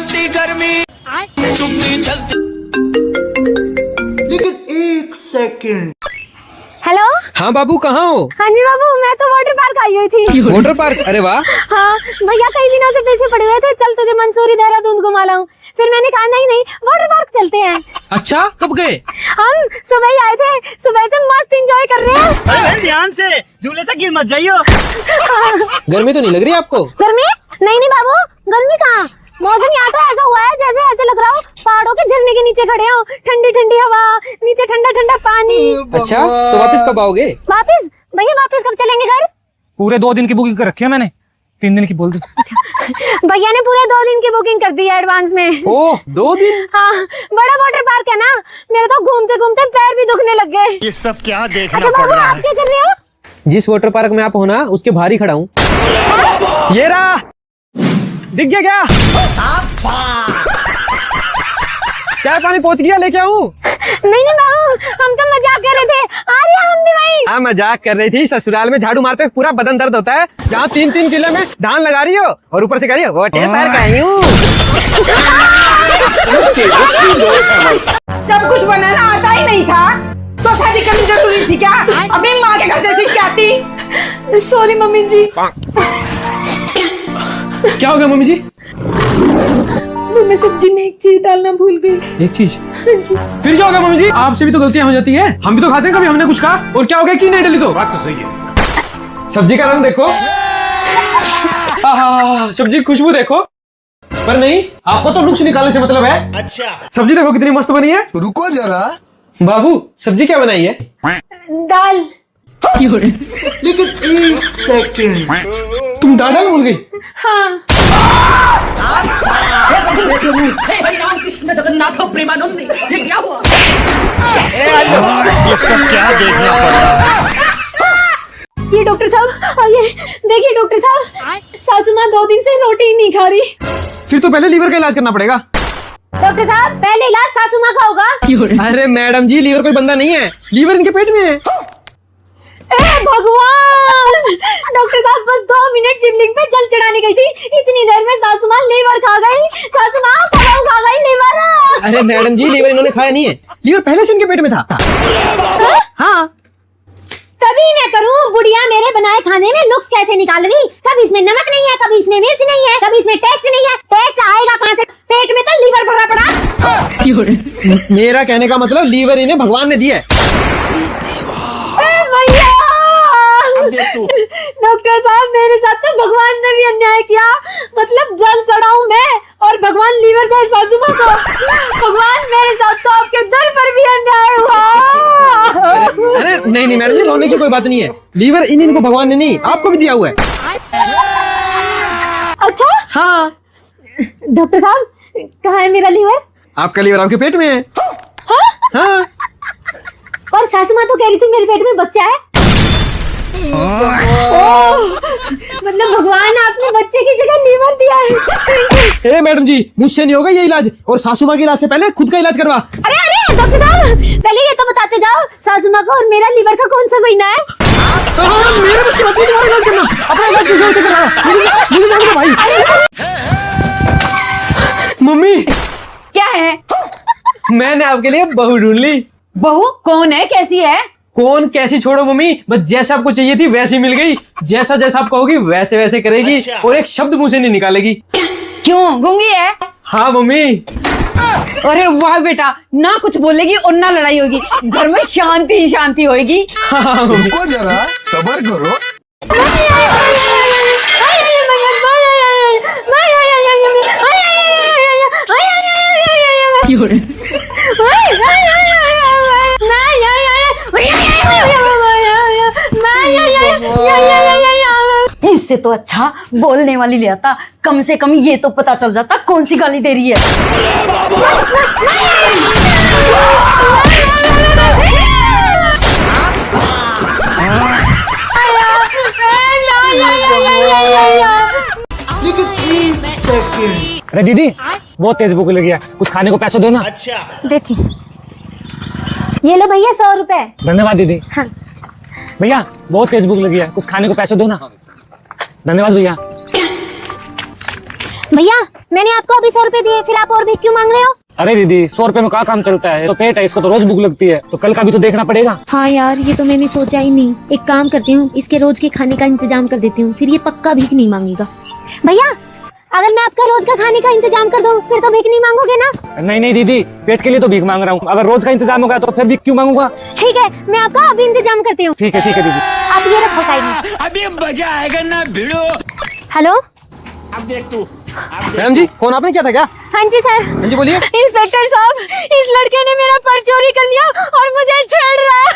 चलती गर्मी चुपती चलती। लेकिन एक सेकंड। हेलो। हाँ बाबू कहाँ हो? हाँ जी बाबू, मैं तो वाटर पार्क आई हुई थी। Water park? अरे वाह। हाँ भैया कई दिनों से पीछे पड़े हुए थे, चल तुझे मंसूरी देहरादून घुमा लाऊं। फिर मैंने कहा नहीं नहीं वाटर पार्क चलते हैं। अच्छा कब गए? हम सुबह ही आए थे, सुबह से मस्त एंजॉय कर रहे हैं। अरे ध्यान से, झूले से गिर मत जाइयो। गर्मी तो नहीं लग रही आपको? गर्मी? नहीं नहीं बाबू, गर्मी कहाँ। मौसम यहाँ तो ऐसा हुआ है जैसे ऐसे लग रहा हो पहाड़ों के झरने के नीचे खड़े हो। ठंडी ठंडी हवा, नीचे ठंडा ठंडा पानी। अच्छा तो वापस कब आओगे? वापस? भैया वापस कब चलेंगे घर? पूरे 2 दिन की बुकिंग कर रखी है मैंने, 3 दिन की बोल दी। भैया ने पूरे 2 दिन की बुकिंग कर दी है एडवांस में। ओह 2 दिन? हाँ बड़ा वाटर पार्क है ना, मेरे तो घूमते घूमते पैर भी दुखने लग गए। ये सब क्या देखना अच्छा पड़ बाबू रहा आप है। क्या कर रहे हो? जिस वाटर पार्क में आप हो ना उसके बाहर ही खड़ा हूँ। ये रहा, दिख गया क्या? चाय पानी पहुंच गया, लेके आऊं? नहीं नहीं बाबू, हम तो मजाक कर रहे थे। आ रहे हैं हम भी भाई। हाँ मजाक कर रही थी। ससुराल में झाड़ू मारते पूरा बदन दर्द होता है, जहाँ 3-3 किलो में धान लगा रही हो और ऊपर से कह रही हो वाटर पार्क आई हूँ। जब कुछ बनाना आता ही नहीं था तो शादी करनी जरूरी थी क्या? अपनी माँ के घर से सीख के आती। सॉरी मम्मी जी। क्या हो गया मम्मी जी? मैं सब्जी में एक चीज डालना भूल गई। एक चीज? जी। फिर क्या हो गया मम्मी जी? आपसे भी तो गलतियां हो जाती है, हम भी तो खाते हैं, कभी हमने कुछ कहा और क्या हो गया? एक चीज नहीं डाली तो बात तो सही है। सब्जी का रंग देखो, आहा, सब्जी की खुशबू देखो, पर नहीं, आपको तो नुक्स निकालने से मतलब है। अच्छा सब्जी देखो कितनी मस्त बनी है। रुको जरा। बाबू सब्जी क्या बनाई है? दाल। लेकिन एक सेकंड। तुम दाल भूल गई? हाँ ये सब क्या देखना पड़ रहा है। ये डॉक्टर साहब आइए, देखिए डॉक्टर साहब, सासू माँ 2 दिन से रोटी ही नहीं खा रही। फिर तो पहले लीवर का इलाज करना पड़ेगा। डॉक्टर साहब पहले इलाज सासू माँ का होगा। अरे मैडम जी, लीवर कोई बंदा नहीं है, लीवर इनके पेट में है। ए भगवान! डॉक्टर साहब बस 2 मिनट शिवलिंग पे जल चढ़ाने गई थी, इतनी देर में सासू माँ लीवर खा गई। सासू माँ पलाऊ खा गई लीवर। अरे मैडम जी, लीवर इन्होंने खाया नहीं है, लीवर पहले से इनके पेट में था। हाँ तभी मैं करूँ बुढ़िया मेरे बनाए खाने में नुक्स कैसे निकाल रही। कभी इसमें नमक नहीं है, कभी इसमें मिर्च नहीं है, कभी इसमें टेस्ट नहीं है। टेस्ट आएगा कहाँ से? पेट में तो लीवर भरा पड़ा। मेरा कहने का मतलब लीवर इन्हें भगवान ने दिया है। डॉक्टर साहब मेरे साथ तो भगवान ने भी अन्याय किया। मतलब जल चढ़ाऊं मैं और भगवान लीवर दे सासू माँ को। भगवान मेरे साथ तो आपके दर पर भी अन्याय हुआ। अरे नहीं नहीं मैडम जी, रोने की कोई बात नहीं है, लीवर इनको भगवान ने नहीं आपको भी दिया हुआ है। अच्छा हाँ डॉक्टर साहब कहाँ है मेरा लीवर? आपका लीवर आपके पेट में है। हाँ और सासू माँ तो कह रही थी मेरे पेट में बच्चा है। मतलब भगवान आपने बच्चे की जगह लीवर दिया है। ए मैडम जी, मुझसे नहीं होगा ये इलाज, और सासू माँ के इलाज से पहले खुद का इलाज करवा। अरे अरे डॉक्टर साहब पहले ये तो बताते जाओ, सासू माँ का और मेरा लीवर का कौन सा महीना है? मेरे को सिर्फ तुम्हारा इलाज करना, अपना इलाज किसी और से करवाओ। मुझे जाने दो भाई। मम्मी क्या है? मैंने आपके लिए बहू ढूंढ ली। बहू कौन है, कैसी है? कौन कैसी छोड़ो मम्मी, बस जैसा आपको चाहिए थी वैसी मिल गई। जैसा जैसा आप कहोगी वैसे वैसे करेगी। अच्छा। और एक शब्द मुंह से नहीं निकालेगी। क्यों, गूंगी है? हाँ मम्मी। अरे वाह बेटा, ना कुछ बोलेगी और ना लड़ाई होगी, घर में शांति ही शांति होगी। हाँ मम्मी। रुको जरा, सबर करो। इससे तो अच्छा बोलने वाली ले आता, कम से कम ये तो पता चल जाता कौन सी गाली दे रही है। लेकिन एक सेकंड। अरे दीदी बहुत तेज भूख लगी है, कुछ खाने को पैसे दो ना। देती। ये लो भैया 100 रुपए। धन्यवाद दीदी। हाँ। भैया बहुत तेज भूख लगी है, कुछ खाने को पैसे दो ना। धन्यवाद भैया। भैया मैंने आपको अभी 100 रुपए दिए, फिर आप और भी क्यों मांग रहे हो? अरे दीदी 100 रुपए में क्या काम चलता है, तो पेट है, इसको तो रोज भूख लगती है, तो कल का भी तो देखना पड़ेगा। हाँ यार, ये तो मैंने सोचा ही नहीं। एक काम करती हूँ, इसके रोज के खाने का इंतजाम कर देती हूँ, फिर ये पक्का भीख नहीं मांगेगा। भैया अगर मैं आपका रोज का खाने का इंतजाम कर दूँ फिर तो भीख नहीं मांगोगे ना? नहीं नहीं दीदी, पेट के लिए तो भीख मांग रहा हूँ, अगर रोज का इंतजाम होगा तो फिर भीख क्यों मांगूंगा। ठीक है, मैं आपका अभी इंतजाम करती हूँ। ठीक है दीदी। आप ये रखो साइड में। अभी मजा आएगा ना भिड़ो। हेलो अब देख तू। मैडम जी, फोन आपने किया था क्या? हाँ जी सर। हाँ जी बोलिए। इंस्पेक्टर साहब, इस लड़के ने मेरा पर्स चोरी कर लिया और मुझे छेड़ रहा है।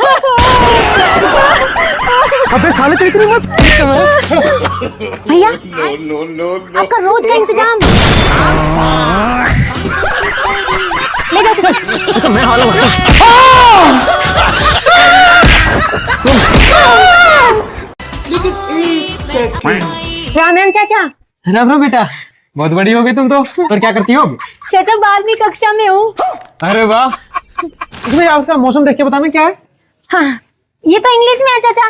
अबे साले तेरी इतनी मत। भैया आपका रोज का इंतजाम ले जाओ सर। तो मैं हालो लेकिन 1 सेकंड। राम राम चाचा। राम राम बेटा, बहुत बड़ी हो गई तुम तो। पर क्या करती हो अब? चाचा 12वीं कक्षा में हूँ। अरे वाह। इसमें आपका मौसम देख के बताना क्या है। हाँ, ये तो इंग्लिश में है चाचा।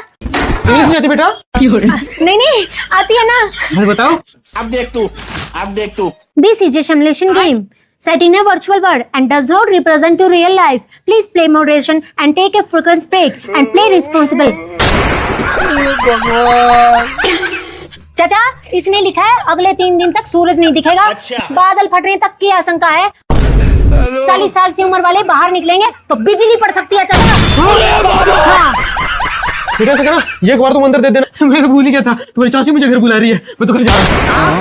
इंग्लिश में आती बेटा? नहीं नहीं आती है ना। अरे बताओ। अब देख तू। अब देख तू। This is a simulation game set in a virtual world and does not represent to real life. Please play moderation and take a frequent break and play responsible. चाचा इसने लिखा है अगले 3 दिन तक सूरज नहीं दिखेगा। अच्छा। बादल फटने तक की आशंका है। 40 साल से उम्र वाले बाहर निकलेंगे तो बिजली पड़ सकती है चाचा। हाँ। बेटा ऐसा करना, ये एक बार तुम अंदर दे देना। मैं तो भूल ही गया था, तुम्हारी चाची मुझे घर बुला रही है, मैं तो घर जा रहा हूँ।